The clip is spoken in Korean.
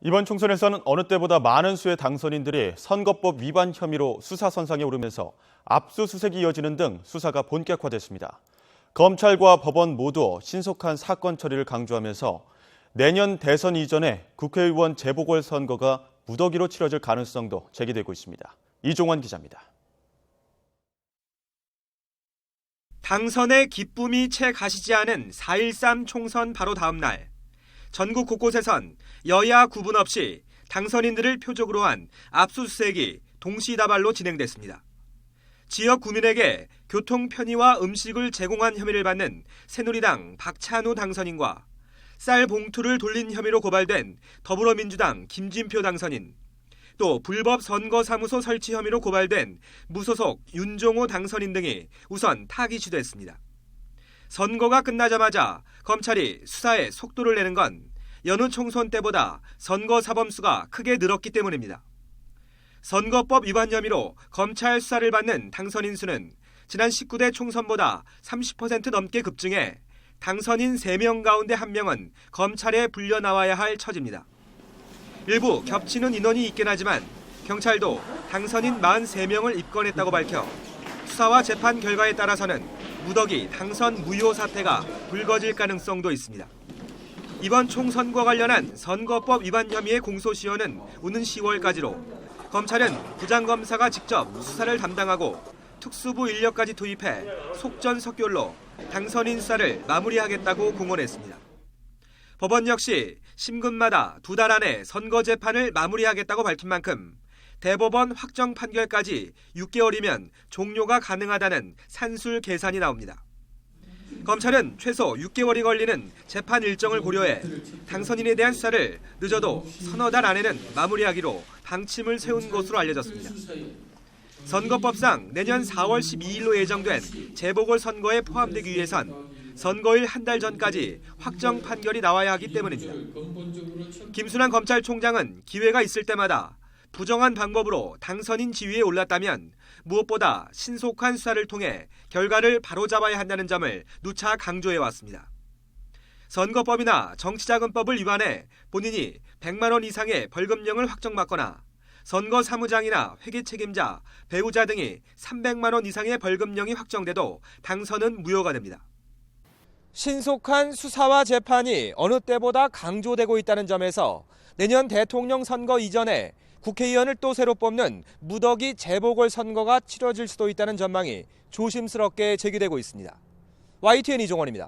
이번 총선에서는 어느 때보다 많은 수의 당선인들이 선거법 위반 혐의로 수사선상에 오르면서 압수수색이 이어지는 등 수사가 본격화됐습니다. 검찰과 법원 모두 신속한 사건 처리를 강조하면서 내년 대선 이전에 국회의원 재보궐선거가 무더기로 치러질 가능성도 제기되고 있습니다. 이종환 기자입니다. 당선의 기쁨이 채 가시지 않은 4.13 총선 바로 다음 날, 전국 곳곳에선 여야 구분 없이 당선인들을 표적으로 한 압수수색이 동시다발로 진행됐습니다. 지역 구민에게 교통 편의와 음식을 제공한 혐의를 받는 새누리당 박찬호 당선인과 쌀 봉투를 돌린 혐의로 고발된 더불어민주당 김진표 당선인, 또 불법 선거사무소 설치 혐의로 고발된 무소속 윤종호 당선인 등이 우선 타깃이 선거가 끝나자마자 검찰이 수사에 속도를 내는 건 여느 총선 때보다 선거 사범수가 크게 늘었기 때문입니다. 선거법 위반 혐의로 검찰 수사를 받는 당선인 수는 지난 19대 총선보다 30% 넘게 급증해 당선인 3명 가운데 1명은 검찰에 불려 나와야 할 처지입니다. 일부 겹치는 인원이 있긴 하지만 경찰도 당선인 43명을 입건했다고 밝혀 수사와 재판 결과에 따라서는 무더기 당선 무효 사태가 불거질 가능성도 있습니다. 이번 총선과 관련한 선거법 위반 혐의의 공소시효는 오는 10월까지로 검찰은 부장검사가 직접 수사를 담당하고 특수부 인력까지 투입해 속전속결로 당선인 수사를 마무리하겠다고 공언했습니다. 법원 역시 심근마다 2달 안에 선거 재판을 마무리하겠다고 밝힌 만큼 대법원 확정 판결까지 6개월이면 종료가 가능하다는 산술 계산이 나옵니다. 검찰은 최소 6개월이 걸리는 재판 일정을 고려해 당선인에 대한 수사를 늦어도 서너 달 안에는 마무리하기로 방침을 세운 것으로 알려졌습니다. 선거법상 내년 4월 12일로 예정된 재보궐선거에 포함되기 위해선 선거일 한 달 전까지 확정 판결이 나와야 하기 때문입니다. 김순환 검찰총장은 기회가 있을 때마다 부정한 방법으로 당선인 지위에 올랐다면 무엇보다 신속한 수사를 통해 결과를 바로잡아야 한다는 점을 누차 강조해왔습니다. 선거법이나 정치자금법을 위반해 본인이 100만 원 이상의 벌금형을 확정받거나 선거사무장이나 회계 책임자, 배우자 등이 300만 원 이상의 벌금형이 확정돼도 당선은 무효가 됩니다. 신속한 수사와 재판이 어느 때보다 강조되고 있다는 점에서 내년 대통령 선거 이전에 국회의원을 또 새로 뽑는 무더기 재보궐선거가 치러질 수도 있다는 전망이 조심스럽게 제기되고 있습니다. YTN 이종원입니다.